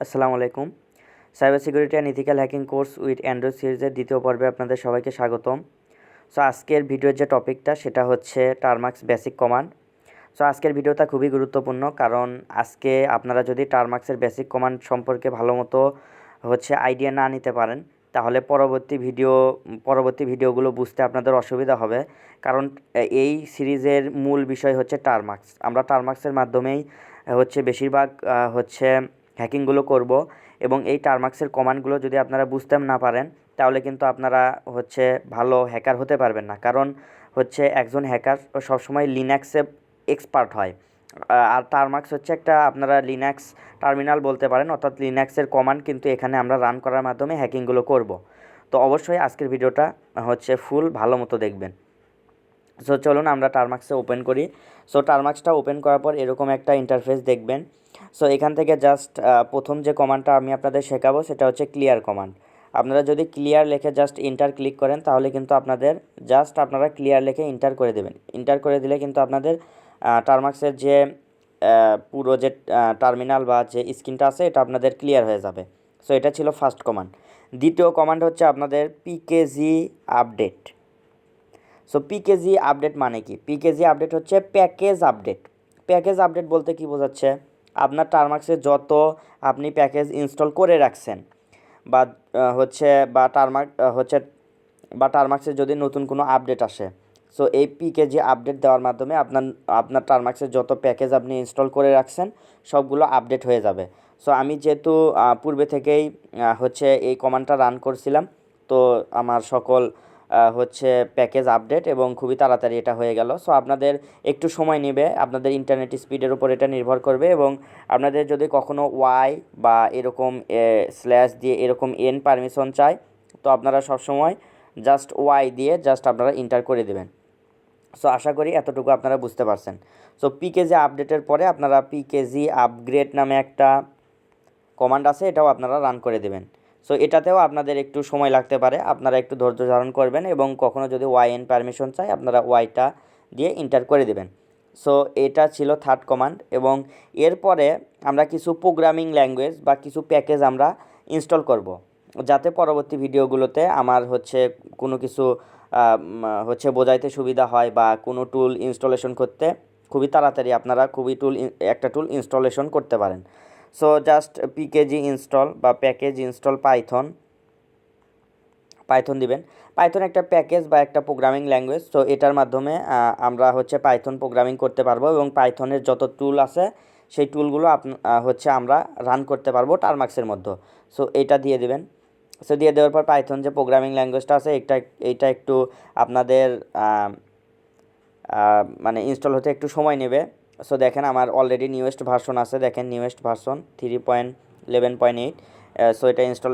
আসসালামু আলাইকুম। Cyber security and ethical hacking course with Android সিরিজের দ্বিতীয় পর্বে আপনাদের সবাইকে স্বাগতম। সো আজকের ভিডিওর যে টপিকটা সেটা হচ্ছে টারমাক্স বেসিক কমান্ড। সো আজকের ভিডিওটা খুবই গুরুত্বপূর্ণ, কারণ আজকে আপনারা যদি টারমাক্সের বেসিক কমান্ড সম্পর্কে ভালো মতো আইডিয়া না নিতে পারেন, তাহলে পরবর্তী ভিডিওগুলো বুঝতে আপনাদের অসুবিধা হবে। কারণ এই সিরিজের মূল বিষয় হচ্ছে টারমাক্স। আমরা টারমাক্সের মাধ্যমেই বেশিরভাগ হ্যাকিংগুলো করব, এবং এই টারমাক্সের কমান্ডগুলো যদি আপনারা বুঝতে না পারেন, তাহলে কিন্তু আপনারা ভালো হ্যাকার হতে পারবেন না। কারণ একজন হ্যাকার সবসময় লিনাক্সে এক্সপার্ট হয়। আর টারমাক্স একটা আপনারা লিনাক্স টার্মিনাল বলতে পারেন, অর্থাৎ লিনাক্সের কমান্ড কিন্তু এখানে আমরা রান করার মাধ্যমে হ্যাকিংগুলো করব। তো অবশ্যই আজকের ভিডিওটা ফুল ভালো মতো দেখবেন। সো চলুন আমরা টারমাক্সে ওপেন করি। সো টারমাক্সটা ওপেন করার পর এরকম একটা ইন্টারফেস দেখবেন। সো এখান থেকে জাস্ট প্রথম যে কমান্ডটা আমি আপনাদের শেখাবো সেটা হচ্ছে ক্লিয়ার কমান্ড। আপনারা যদি ক্লিয়ার লিখে জাস্ট ইন্টার ক্লিক করেন, তাহলে কিন্তু আপনারা ক্লিয়ার লিখে ইন্টার করে দেবেন। ইন্টার করে দিলে কিন্তু আপনাদের টারমাক্সের যে পুরো যে টার্মিনাল বা যে স্ক্রিনটা আছে এটা আপনাদের ক্লিয়ার হয়ে যাবে। সো এটা ছিল ফার্স্ট কমান্ড। দ্বিতীয় কমান্ড হচ্ছে আপনাদের PKG update. So PKG update মানে কি? পিকেজি আপডেট হচ্ছে প্যাকেজ আপডেট। প্যাকেজ আপডেট বলতে কি বোঝাচ্ছে? আপনার টারমাক্সে যত আপনি প্যাকেজ ইনস্টল করে রাখছেন, বা হচ্ছে বা টারমাক হচ্ছে বা টারমাক্সে যদি নতুন কোনো আপডেট আসে, সো এই পিকেজি আপডেট দেওয়ার মাধ্যমে আপনার টারমাক্সের যত প্যাকেজ আপনি ইনস্টল করে রাখছেন সবগুলো আপডেট হয়ে যাবে। সো আমি যেহেতু পূর্বে থেকেই এই কমান্ডটা রান করছিলাম, তো আমার সকল প্যাকেজ আপডেট এবং খুবই তাড়াতাড়ি এটা হয়ে গেল। সো আপনাদের একটু সময় নেবে, আপনাদের ইন্টারনেট স্পিডের উপর এটা নির্ভর করবে। এবং আপনাদের যদি কখনো ওয়াই বা এরকম স্ল্যাশ দিয়ে এরকম এন পারমিশন চায়, তো আপনারা সবসময় জাস্ট ওয়াই দিয়ে জাস্ট আপনারা ইন্টার করে দেবেন। সো আশা করি এতটুকু আপনারা বুঝতে পারছেন। সো পিকেজি আপডেটের পরে আপনারা পিকেজি আপগ্রেড নামে একটা কমান্ড আছে, এটাও আপনারা রান করে দেবেন। সো এটাতেও আপনাদের একটু সময় লাগতে পারে, আপনারা একটু ধৈর্য ধারণ করবেন, এবং কখনো যদি ওয়াই এন পারমিশন চাই আপনারা ওয়াইটা দিয়ে ইন্টার করে দেবেন। সো এটা ছিল থার্ড কমান্ড। এবং এরপরে আমরা কিছু প্রোগ্রামিং ল্যাঙ্গুয়েজ বা কিছু প্যাকেজ আমরা ইনস্টল করব, যাতে পরবর্তী ভিডিওগুলোতে আমার কোনো কিছু বোঝাইতে সুবিধা হয়, বা কোনো টুল ইনস্টলেশন করতে খুবই তাড়াতাড়ি আপনারা একটা টুল ইনস্টলেশন করতে পারেন। সো জাস্ট পিকেজি ইনস্টল বা প্যাকেজ ইনস্টল পাইথন দিবেন। পাইথন একটা প্যাকেজ বা একটা প্রোগ্রামিং ল্যাঙ্গুয়েজ। সো এটার মাধ্যমে আমরা পাইথন প্রোগ্রামিং করতে পারবো, এবং পাইথনের যত টুল আছে সেই টুলগুলো আমরা রান করতে পারবো টারমাক্সের মধ্যে। সো এটা দিয়ে দিবেন। সো দিয়ে দেওয়ার পর পাইথন যে প্রোগ্রামিং ল্যাঙ্গুয়েজটা আছে এইটা একটু আপনাদের মানে ইনস্টল হতে একটু সময় নেবে। সো দেখেন আমার অলরেডি নিউয়েস্ট ভার্সন আছে, দেখেন নিউয়েস্ট ভার্সন 3.11.8। সো এটা ইনস্টল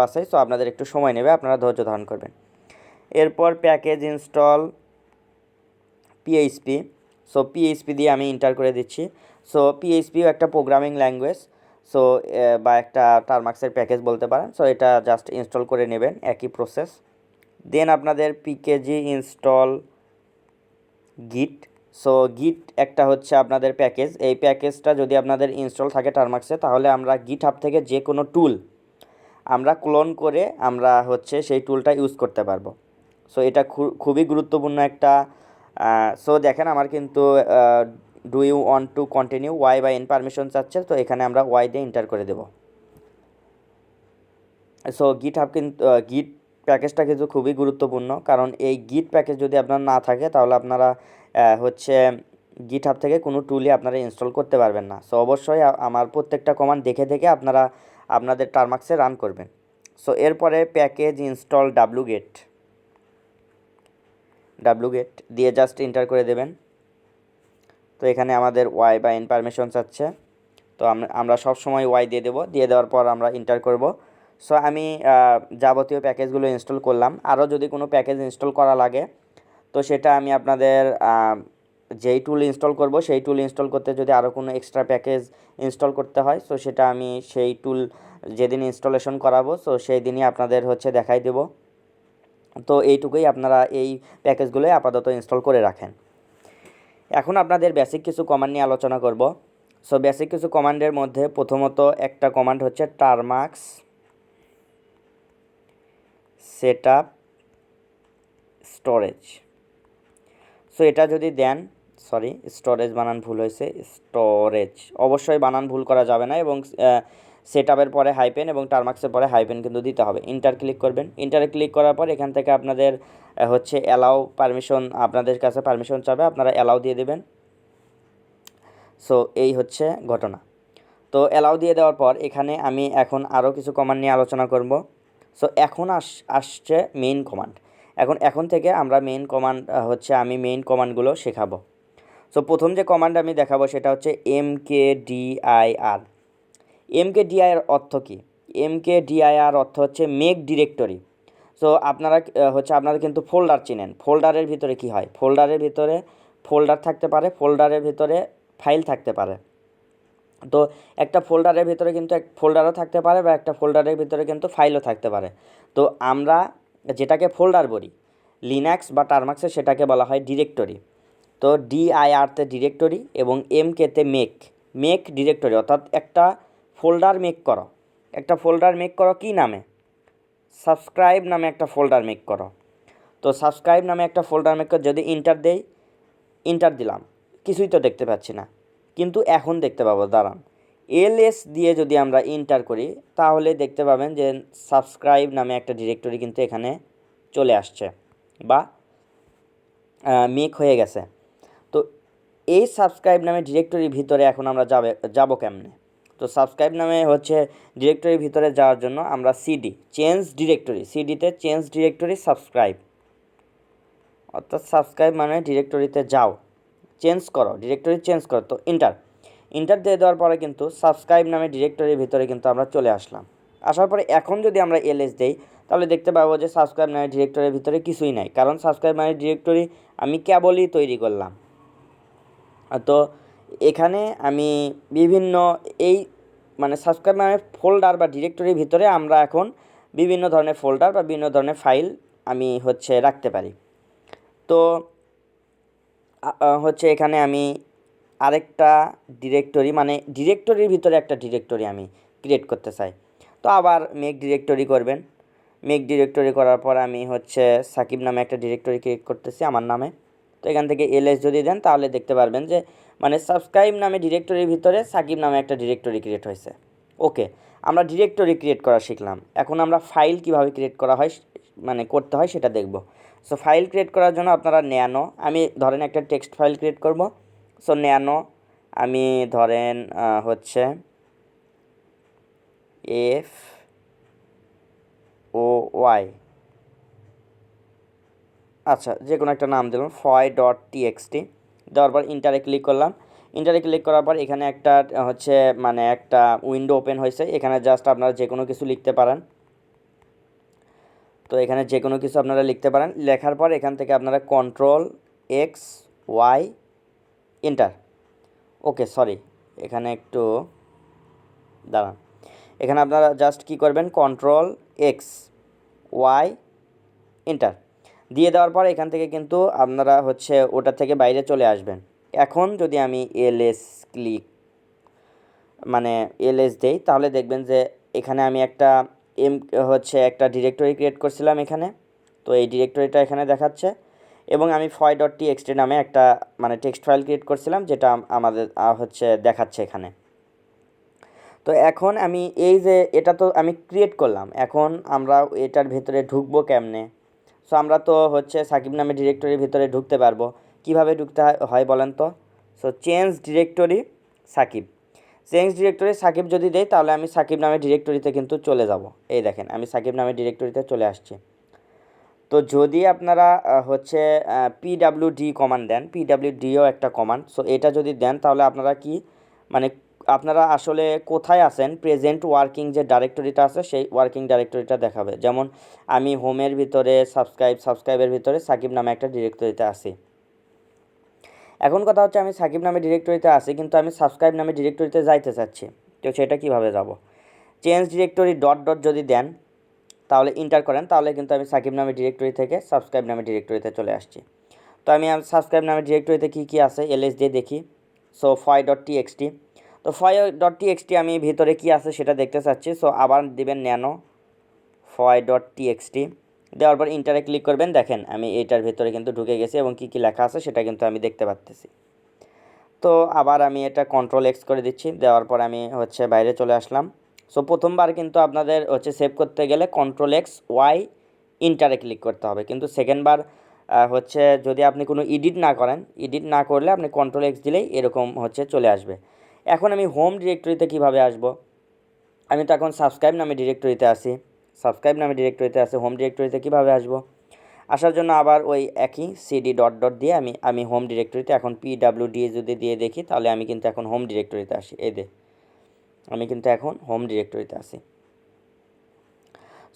আছেই। সো আপনাদের একটু সময় নেবে, আপনারা ধৈর্য ধারণ করবেন। এরপর package install PHP. So PHP দিয়ে আমি ইন্টার করে দিচ্ছি। সো পিএইচপিও একটা প্রোগ্রামিং ল্যাঙ্গুয়েজ, সো বা একটা টারমাক্সের প্যাকেজ বলতে পারেন। সো এটা জাস্ট ইনস্টল করে নেবেন, একই প্রসেস। দেন আপনাদের পিকেজি ইনস্টল গিট। সো গিট একটা আপনাদের প্যাকেজ। এই প্যাকেজটা যদি আপনাদের ইনস্টল থাকে টারমাক্সে, তাহলে আমরা গিট হাব থেকে যে কোনো টুল আমরা ক্লোন করে আমরা সেই টুলটা ইউজ করতে পারবো। সো এটা খুবই গুরুত্বপূর্ণ একটা। সো দেখেন আমার কিন্তু do you want to continue Y বা এন পারমিশন চাচ্ছে, তো এখানে আমরা ওয়াই দিয়ে এন্টার করে দেব। সো গিট হাব কিন্তু গিট প্যাকেজটা কিন্তু খুবই গুরুত্বপূর্ণ, কারণ এই গিট প্যাকেজ যদি আপনার না থাকে, তাহলে আপনারা গিট হাব থেকে কোনো টুলই আপনারা ইনস্টল করতে পারবেন না। সো অবশ্যই আমার প্রত্যেকটা কমান্ড দেখে দেখে আপনারা আপনাদের টারমাক্সে রান করবেন। সো এরপরে প্যাকেজ ইনস্টল ডাব্লুগেট দিয়ে জাস্ট এন্টার করে দেবেন। তো এখানে আমাদের ওয়াই বা এন পারমিশন চাচ্ছে, তো আমরা সব সময় ওয়াই দিয়ে দেবো। দিয়ে দেওয়ার পর আমরা এন্টার করব। সো আমি যাবতীয় প্যাকেজগুলো ইনস্টল করলাম। আরও যদি কোনো প্যাকেজ ইনস্টল করা লাগে, তো সেটা আমি আপনাদের যেই টুল ইনস্টল করব সেই টুল ইনস্টল করতে যদি আরও কোনো এক্সট্রা প্যাকেজ ইনস্টল করতে হয়, সো সেটা আমি সেই টুল যেদিন ইনস্টলেশন করাবো, সো সেই দিনই আপনাদের দেখাই দেব। তো এইটুকুই, আপনারা এই প্যাকেজগুলোই আপাতত ইনস্টল করে রাখেন। এখন আপনাদের বেসিক কিছু কমান্ড নিয়ে আলোচনা করব। সো বেসিক কিছু কমান্ডের মধ্যে প্রথমত একটা কমান্ড হচ্ছে টারমাক্স সেটআপ স্টোরেজ। সো এটা যদি দেন, সরি স্টোরেজ বানান ভুল হয়েছে, স্টোরেজ অবশ্যই বানান ভুল করা যাবে না, এবং সেটআপের পরে হাইপেন এবং টারমাক্সের পরে হাইপেন কিন্তু দিতে হবে। ইন্টার ক্লিক করবেন। ইন্টারে ক্লিক করার পর এখান থেকে আপনাদের হচ্ছে অ্যালাউ পারমিশন, আপনাদের কাছে পারমিশন চাবে, আপনারা অ্যালাউ দিয়ে দেবেন। সো এই হচ্ছে ঘটনা। তো অ্যালাউ দিয়ে দেওয়ার পর এখানে আমি এখন আরও কিছু কমান্ড নিয়ে আলোচনা করব। সো এখন আসছে মেইন কমান্ড। এখন থেকে আমরা মেইন কমান্ড হচ্ছে আমি মেইন কমান্ডগুলো শেখাবো। সো প্রথম যে কমান্ড আমি দেখাবো সেটা হচ্ছে mkdir। mkdir অর্থ কী? mkdir অর্থ হচ্ছে মেক ডিরেক্টরি। সো আপনারা আপনারা কিন্তু ফোল্ডার চিনেন। ফোল্ডারের ভিতরে কি হয়? ফোল্ডারের ভিতরে ফোল্ডার থাকতে পারে, ফোল্ডারের ভিতরে ফাইল থাকতে পারে। তো একটা ফোল্ডারের ভিতরে কিন্তু এক ফোল্ডারও থাকতে পারে, বা একটা ফোল্ডারের ভিতরে কিন্তু ফাইলও থাকতে পারে। তো আমরা যেটাকে ফোল্ডার বলি লিনাক্স বা টারমাক্সে সেটাকে বলা হয় ডিরেক্টরি। তো ডিআইআরতে ডিরেক্টরি এবং এমকেতে মেক ডিরেক্টরি, অর্থাৎ একটা ফোল্ডার মেক করো। একটা ফোল্ডার মেক করো কী নামে? সাবস্ক্রাইব নামে একটা ফোল্ডার মেক করো। তো সাবস্ক্রাইব নামে একটা ফোল্ডার মেক করো। যদি ইন্টার দিলাম, কিছুই তো দেখতে পাচ্ছি না, কিন্তু এখন দেখতে পাবো, দাঁড়ান। এলএস দিয়ে যদি আমরা ইন্টার করি তাহলে দেখতে পাবেন যে সাবস্ক্রাইব নামে একটা ডিরেক্টরি কিন্তু এখানে চলে আসছে বা মেক হয়ে গেছে। তো এই সাবস্ক্রাইব নামে ডিরেক্টরির ভিতরে এখন আমরা যাব কেমনে? তো সাবস্ক্রাইব নামে হচ্ছে ডিরেক্টরির ভিতরে যাওয়ার জন্য আমরা সিডি চেঞ্জ ডিরেক্টরি, সিডিতে চেঞ্জ ডিরেক্টরি সাবস্ক্রাইব, অর্থাৎ সাবস্ক্রাইব মানে ডিরেক্টরিতে যাও, চেঞ্জ করো, ডিরেক্টরি চেঞ্জ করো। তো ইন্টার দিয়ে দেওয়ার পরে কিন্তু সাবস্ক্রাইব নামে ডিরেক্টরির ভিতরে কিন্তু আমরা চলে আসলাম। আসার পরে এখন যদি আমরা এলএস দেই তাহলে দেখতে পাবো যে সাবস্ক্রাইব নামে ডিরেক্টরির ভিতরে কিছুই নাই, কারণ সাবস্ক্রাইব নামে ডিরেক্টরি আমি কেবলই তৈরি করলাম। তো এখানে আমি বিভিন্ন এই মানে সাবস্ক্রাইব নামে ফোল্ডার বা ডিরেক্টরির ভিতরে আমরা এখন বিভিন্ন ধরনের ফোল্ডার বা বিভিন্ন ধরনের ফাইল আমি রাখতে পারি। তো এখানে আমি আরেকটা ডিরেক্টরি মানে ডিরেক্টরির ভিতরে একটা ডিরেক্টরি আমি ক্রিয়েট করতে চাই। তো আবার মেক ডিরেক্টরি করবেন। মেক ডিরেক্টরি করার পর আমি সাকিব নামে একটা ডিরেক্টরি ক্রিয়েট করতেছি আমার নামে। তো এখান থেকে এলএস যদি দেন তাহলে দেখতে পারবেন যে মানে সাবস্ক্রাইব নামে ডিরেক্টরির ভিতরে সাকিব নামে একটা ডিরেক্টরি ক্রিয়েট হয়েছে। ওকে, আমরা ডিরেক্টরি ক্রিয়েট করা শিখলাম। এখন আমরা ফাইল কিভাবে ক্রিয়েট করা হয় মানে করতে হয় সেটা দেখব। সো ফাইল ক্রিয়েট করার জন্য আপনারা ন্যানো, আমি ধরেন একটা টেক্সট ফাইল ক্রিয়েট করব। সো ন্যানো আমি ধরেন এফ ও ওয়াই, আচ্ছা যে কোনো একটা নাম দিলাম, foy.txt। দেওয়ার পর ইন্টারে ক্লিক করলাম। ইন্টারে ক্লিক করার পর এখানে একটা মানে একটা উইন্ডো ওপেন হয়েছে। এখানে জাস্ট আপনারা যে কোনো কিছু লিখতে পারেন। তো এখানে যে কোনো কিছু আপনারা লিখতে পারেন। লেখার পর এখান থেকে আপনারা Ctrl+X+Y এন্টার। ওকে সরি, এখানে একটু দাঁড়ান। এখানে আপনারা জাস্ট কি করবেন, Ctrl+X+Y এন্টার দিয়ে দেওয়ার পর এখান থেকে কিন্তু আপনারা ওটা থেকে বাইরে চলে আসবেন। এখন যদি আমি এলএস দেই তাহলে দেখবেন যে এখানে আমি একটা একটা ডিরেক্টরি ক্রিয়েট করছিলাম এখানে। তো এই ডিরেক্টরিটা এখানে দেখাচ্ছে, এবং আমি foy.txt নামে একটা মানে টেক্সট ফাইল ক্রিয়েট করছিলাম যেটা আমাদের দেখাচ্ছে এখানে। তো এখন আমি এই যে এটা তো আমি ক্রিয়েট করলাম, এখন আমরা এটার ভেতরে ঢুকবো কেমনে? সো আমরা তো সাকিব নামে ডিরেক্টরির ভিতরে ঢুকতে পারবো। কিভাবে ঢুকতে হয় বলেন তো? সো চেঞ্জ ডিরেক্টরি সাকিব যদি দেই তাহলে আমি সাকিব নামে ডিরেক্টরিতে কিন্তু চলে যাব। এই দেখেন আমি সাকিব নামে ডিরেক্টরিতে চলে আসছি। তো যদি আপনারা পিডাব্লিউডি কমান্ড দেন, পিডাব্লিউডিও একটা কমান্ড, সো এটা যদি দেন তাহলে আপনারা কি মানে আপনারা আসলে কোথায় আছেন, প্রেজেন্ট ওয়ার্কিং যে ডাইরেক্টরিটা আছে সেই ওয়ার্কিং ডাইরেক্টরিটা দেখাবে। যেমন আমি হোমের ভিতরে সাবস্ক্রাইবের ভিতরে সাকিব নামে একটা ডিরেক্টরিতে আছি। এখন কথা হচ্ছে আমি সাকিব নামে ডিরেক্টরিতে আছি, কিন্তু আমি সাবস্ক্রাইব নামে ডিরেক্টরিতে যাইতে চাচ্ছি। তো সেটা কিভাবে যাব? চেঞ্জ ডিরেক্টরি ডট যদি দেন তাহলে ইন্টার করেন তাহলে কিন্তু আমি সাকিব নামে ডিরেক্টরি থেকে সাবস্ক্রাইব নামে ডিরেক্টরিতে চলে আসছি। তো আমি সাবস্ক্রাইব নামে ডিরেক্টরিতে কী কী আছে এলএস দিয়ে দেখি। So foy.txt। তো ফয় ডট টিএক্সটি আমি ভিতরে কি আছে সেটা দেখতে চাচ্ছি। সো আবার দিবেন ন্যানো ফয় ডট টিএক্সটি, দেওয়ার পর ইন্টারে ক্লিক করবেন। দেখেন আমি এটার ভিতরে কিন্তু ঢুকে গেছি এবং কী কী লেখা আছে সেটা কিন্তু আমি দেখতে পাচ্তেছি। তো আবার আমি এটা কন্ট্রোল এক্স করে দিচ্ছি, দেওয়ার পর আমি বাইরে চলে আসলাম। সো প্রথমবার কিন্তু আপনাদের সেভ করতে গেলে কন্ট্রোল এক্স ওয়াই ইন্টারে ক্লিক করতে হবে, কিন্তু সেকেন্ডবার যদি আপনি কোনো এডিট না করেন, এডিট না করলে আপনি কন্ট্রোল এক্স দিলেই এরকম চলে আসবে। এখন আমি হোম ডিরেক্টরিতে কিভাবে আসব? আমি তো এখন সাবস্ক্রাইব নামে ডিরেক্টরিতে আছি, হোম ডিরেক্টরিতে কীভাবে আসব? আসার জন্য আবার ওই একই সিডি ডট ডট দিয়ে আমি হোম ডিরেক্টরিতে এখন PWD যদি দিয়ে দেখি, তাহলে আমি কিন্তু এখন হোম ডিরেক্টরিতে আসি। আমি কিন্তু এখন হোম ডিরেক্টরিতে আসি।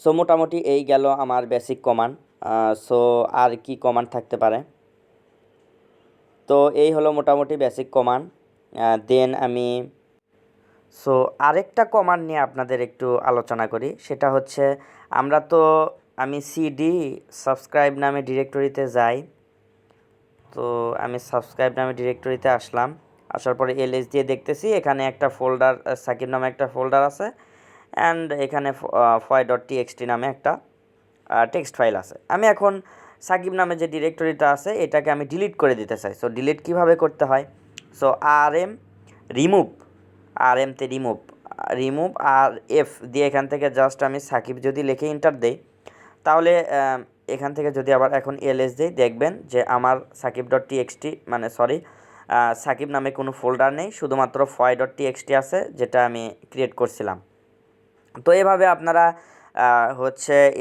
সো মোটামুটি এই গেল আমার বেসিক কমান্ড। সো আর কি কমান্ড থাকতে পারে? তো এই হলো মোটামুটি বেসিক কমান্ড। দেন আরেকটা কমান্ড নিয়ে আপনাদের একটু আলোচনা করি। সেটা আমি সিডি সাবস্ক্রাইব নামে ডিরেক্টরিতে যাই। তো আমি সাবস্ক্রাইব নামে ডিরেক্টরিতে আসলাম, আসার পরে এলএস দিয়ে দেখতেছি এখানে একটা ফোল্ডার, সাকিব নামে একটা ফোল্ডার আছে, অ্যান্ড এখানে ফয় ডট টিএক্সটি নামে একটা টেক্সট ফাইল আছে। আমি এখন সাকিব নামে যে ডিরেক্টরিটা আছে এটাকে আমি ডিলিট করে দিতে চাই। সো ডিলিট কীভাবে করতে হয়? সো আরএমতে রিমুভ আর এফ দিয়ে এখান থেকে জাস্ট আমি সাকিব যদি লিখে ইন্টার দেই, তাহলে এখান থেকে যদি আবার এখন এলএস দিই, দেখবেন যে আমার সাকিব ডট টিএক্সটি সাকিব নামে কোনো ফোল্ডার নেই, শুধুমাত্র ফয় ডট টিএক্সটি আছে, যেটা আমি ক্রিয়েট করছিলাম। তো এভাবে আপনারা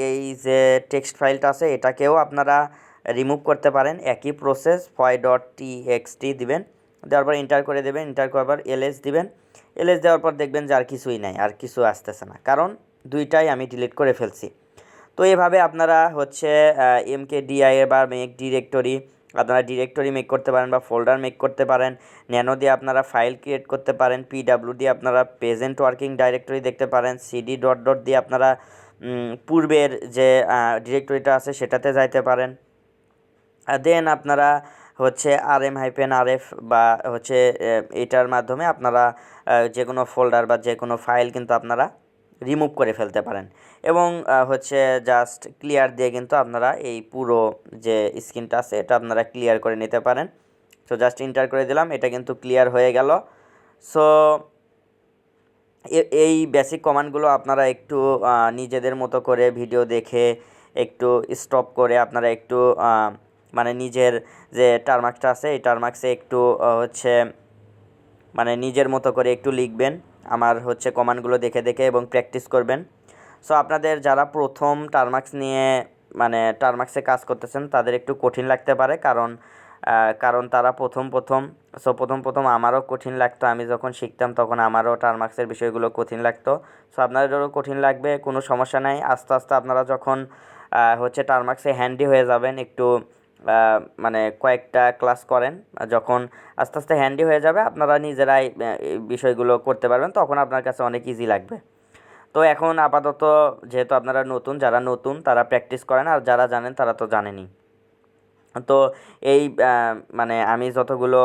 এই যে টেক্সট ফাইলটা আছে এটাকেও আপনারা রিমুভ করতে পারেন। একই প্রসেস, ফয় ডট টিএক্সটি দিবেন, দেওয়ার পর ইন্টার করে দেবেন, ইন্টার করার পর এলএস দিবেন। এলএস দেওয়ার পর দেখবেন যে আর কিছুই নাই, আর কিছু আসতেছে না, কারণ দুইটাই আমি ডিলিট করে ফেলছি। তো এভাবে আপনারা MKDI বা মেক ডিরেক্টরি আপনারা ডিরেক্টরি মেক করতে পারেন বা ফোল্ডার মেক করতে পারেন। ন্যানো দিয়ে আপনারা ফাইল ক্রিয়েট করতে পারেন, PW দিয়ে আপনারা প্রেজেন্ট ওয়ার্কিং ডাইরেক্টরি দেখতে পারেন, CD ডট ডট দিয়ে আপনারা পূর্বের যে ডিরেক্টরিটা আছে সেটাতে যাইতে পারেন। দেন আপনারা RM-RF বা এটার মাধ্যমে আপনারা যে কোনো ফোল্ডার বা যে কোনো ফাইল কিন্তু আপনারা রিমুভ করে ফেলতে পারেন। এবং জাস্ট ক্লিয়ার দিয়ে কিন্তু আপনারা এই পুরো যে স্ক্রিনটা আছে এটা আপনারা ক্লিয়ার করে নিতে পারেন। সো জাস্ট ইন্টার করে দিলাম, এটা কিন্তু ক্লিয়ার হয়ে গেল। সো এই বেসিক কমান্ডগুলো আপনারা একটু নিজেদের মতো করে ভিডিও দেখে একটু স্টপ করে আপনারা একটু নিজের যে টার্মাক্সটা আছে এই টার্মাক্সে একটু নিজের মতো করে একটু লিখবেন, আমার কমান্ডগুলো দেখে দেখে, এবং প্র্যাকটিস করবেন। সো আপনাদের যারা প্রথম টার্মাক্সে কাজ করতেছেন তাদের একটু কঠিন লাগতে পারে, কারণ তারা প্রথম আমারও কঠিন লাগতো। আমি যখন শিখতাম তখন আমারও টার্মাক্সের বিষয়গুলো কঠিন লাগতো। সো আপনাদেরও কঠিন লাগবে, কোনো সমস্যা নাই। আস্তে আস্তে আপনারা যখন টার্মাক্সে হ্যান্ডি হয়ে যাবেন, একটু কয়েকটা ক্লাস করেন, যখন আস্তে আস্তে হ্যান্ডি হয়ে যাবে আপনারা নিজেরাই বিষয়গুলো করতে পারবেন, তখন আপনার কাছে অনেক ইজি লাগবে। তো এখন আপাতত যেহেতু আপনারা যারা নতুন তারা প্র্যাকটিস করেন, আর যারা জানেন তারা তো জানেনই। তো এই আমি যতগুলো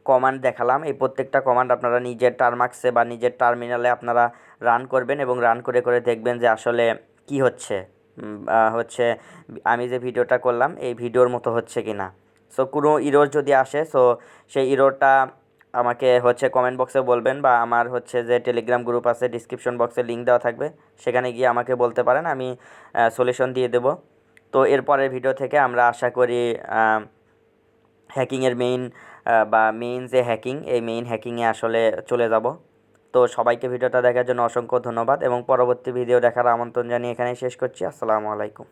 কমান্ড দেখালাম, এই প্রত্যেকটা কমান্ড আপনারা নিজের টার্মাক্সে বা নিজের টার্মিনালে আপনারা রান করবেন, এবং রান করে করে দেখবেন যে আসলে কি হচ্ছে আমি যে ভিডিওটা করলাম এই ভিডিওর মতো হচ্ছে কি না। সো কোনো ইরর যদি আসে, সো সেই ইররটা আমাকে কমেন্ট বক্সে বলবেন, বা আমার যে টেলিগ্রাম গ্রুপ আছে ডিসক্রিপশন বক্সে লিঙ্ক দেওয়া থাকবে, সেখানে গিয়ে আমাকে বলতে পারেন, আমি সলিউশন দিয়ে দেব। তো এরপরের ভিডিও থেকে আমরা আশা করি হ্যাকিংয়ের মেইন যে এই মেইন হ্যাকিংয়ে আসলে চলে যাব। তো সবাইকে ভিডিওটা দেখার জন্য অসংখ্য ধন্যবাদ, এবং পরবর্তী ভিডিও দেখার আমন্ত্রণ জানিয়ে এখানেই শেষ করছি। আসসালামু আলাইকুম।